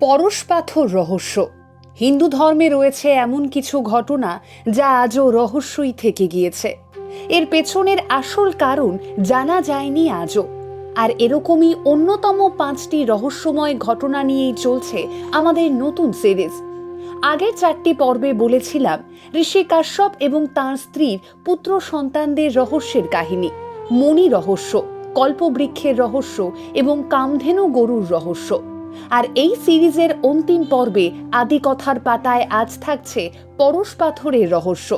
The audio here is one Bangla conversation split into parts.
পরশ পাথর রহস্য। হিন্দু ধর্মে রয়েছে এমন কিছু ঘটনা যা আজও রহস্যই থেকে গিয়েছে। এর পেছনের আসল কারণ জানা যায়নি আজও। আর এরকমই অন্যতম 5টি রহস্যময় ঘটনা নিয়েই চলছে আমাদের নতুন সিরিজ। আগের 4টি পর্বে বলেছিলাম ঋষি কাশ্যপ এবং তাঁর স্ত্রীর পুত্র সন্তানদের রহস্যের কাহিনী, মণি রহস্য, কল্পবৃক্ষের রহস্য এবং কামধেনু গরুর রহস্য। আর এই সিরিজের অন্তিম পর্বে আদিকথার পাতায় আজ থাকছে পরশ পাথরের রহস্য।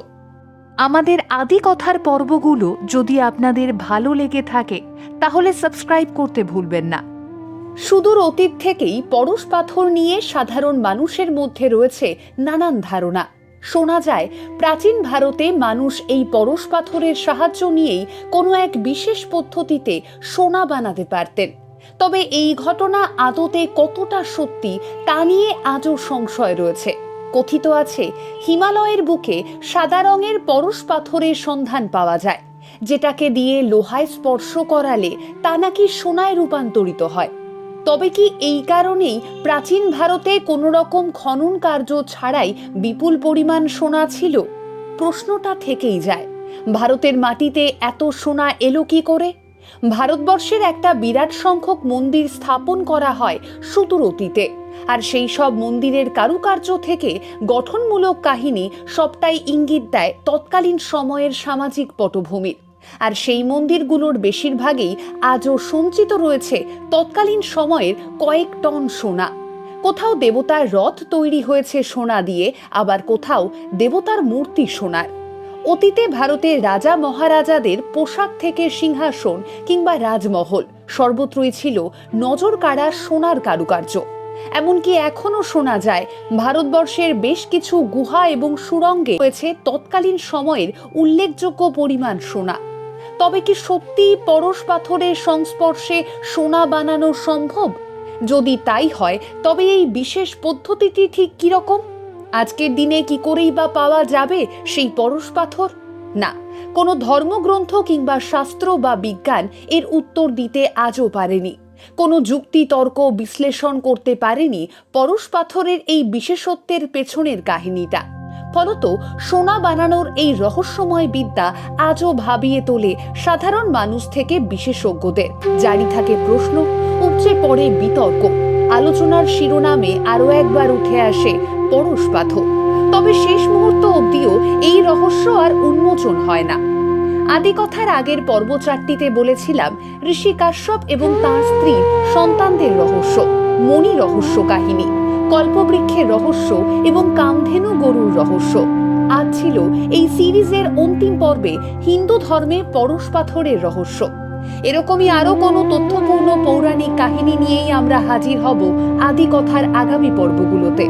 আমাদের আদিকথার পর্বগুলো যদি আপনাদের ভালো লেগে থাকে তাহলে সাবস্ক্রাইব করতে ভুলবেন না। সুদূর অতীত থেকেই পরশ পাথর নিয়ে সাধারণ মানুষের মধ্যে রয়েছে নানান ধারণা। শোনা যায় প্রাচীন ভারতে মানুষ এই পরশ পাথরের সাহায্য নিয়েই কোনো এক বিশেষ পদ্ধতিতে সোনা বানাতে পারতেন। তবে এই ঘটনা আদতে কতটা সত্যি তা নিয়ে আজও সংশয় রয়েছে। কথিত আছে হিমালয়ের বুকে সাদা রঙের পরশ পাথরের সন্ধান পাওয়া যায়, যেটাকে দিয়ে লোহায় স্পর্শ করালে তা নাকি সোনায় রূপান্তরিত হয়। তবে কি এই কারণেই প্রাচীন ভারতে কোনো রকম খনন কার্য ছাড়াই বিপুল পরিমাণ সোনা ছিল? প্রশ্নটা থেকেই যায়, ভারতের মাটিতে এত সোনা এলো কি করে? ভারতবর্ষের একটা বিরাট সংখ্যক মন্দির স্থাপন করা হয় সুদূর অতীতে, আর সেই সব মন্দিরের কারুকার্য থেকে গঠনমূলক কাহিনী সবটাই ইঙ্গিত দেয় তৎকালীন সময়ের সামাজিক পটভূমির। আর সেই মন্দিরগুলোর বেশিরভাগই আজও সঞ্চিত রয়েছে তৎকালীন সময়ের কয়েক টন সোনা। কোথাও দেবতার রথ তৈরি হয়েছে সোনা দিয়ে, আবার কোথাও দেবতার মূর্তি সোনার। অতীতে ভারতের রাজা মহারাজাদের পোশাক থেকে সিংহাসন কিংবা রাজমহল সর্বত্রই ছিল নজর কাড়া সোনার কারুকার্য। এমনকি এখনো শোনা যায় ভারতবর্ষের বেশ কিছু গুহা এবং সুড়ঙ্গে রয়েছে তৎকালীন সময়ের উল্লেখযোগ্য পরিমাণ সোনা। তবে কি সত্যি পরশ পাথরের সংস্পর্শে সোনা বানানো সম্ভব? যদি তাই হয় তবে এই বিশেষ পদ্ধতিটি ঠিক কিরকম? আজকের দিনে কি করেই বা পাওয়া যাবে সেই পরশ পাথর? না, কোনো ধর্মগ্রন্থ কিংবা শাস্ত্র বা বিজ্ঞান এর উত্তর দিতে আজও পারেনি। কোনো যুক্তি তর্ক বিশ্লেষণ করতে পারেনি পরশ পাথরের এই বিশেষত্বের পেছনের কাহিনীটা। ফলত সোনা বানানোর এই রহস্যময় বিদ্যা আজও ভাবিয়ে তোলে সাধারণ মানুষ থেকে বিশেষজ্ঞদের। জারি থাকে প্রশ্ন, উপচে পড়ে বিতর্ক। আলোচনার শিরোনামে আরও একবার উঠে আসে পরশ পাথর। তবে শেষ মুহূর্ত অবধিও এই রহস্য আর উন্মোচন হয় না। আদিকথার আগের পর্ব 4টিতে বলেছিলাম ঋষি কাশ্যপ এবং তাঁর স্ত্রী সন্তানদের রহস্য, মণি রহস্য কাহিনী, কল্পবৃক্ষের রহস্য এবং কামধেনু গরুর রহস্য। আজ ছিল এই সিরিজের অন্তিম পর্বে হিন্দু ধর্মে পরশ পাথরের রহস্য। এরকমই আরো কোনো তথ্যপূর্ণ পৌরাণিক কাহিনী নিয়েই আমরা হাজির হব আদিকথার আগামী পর্বগুলোতে।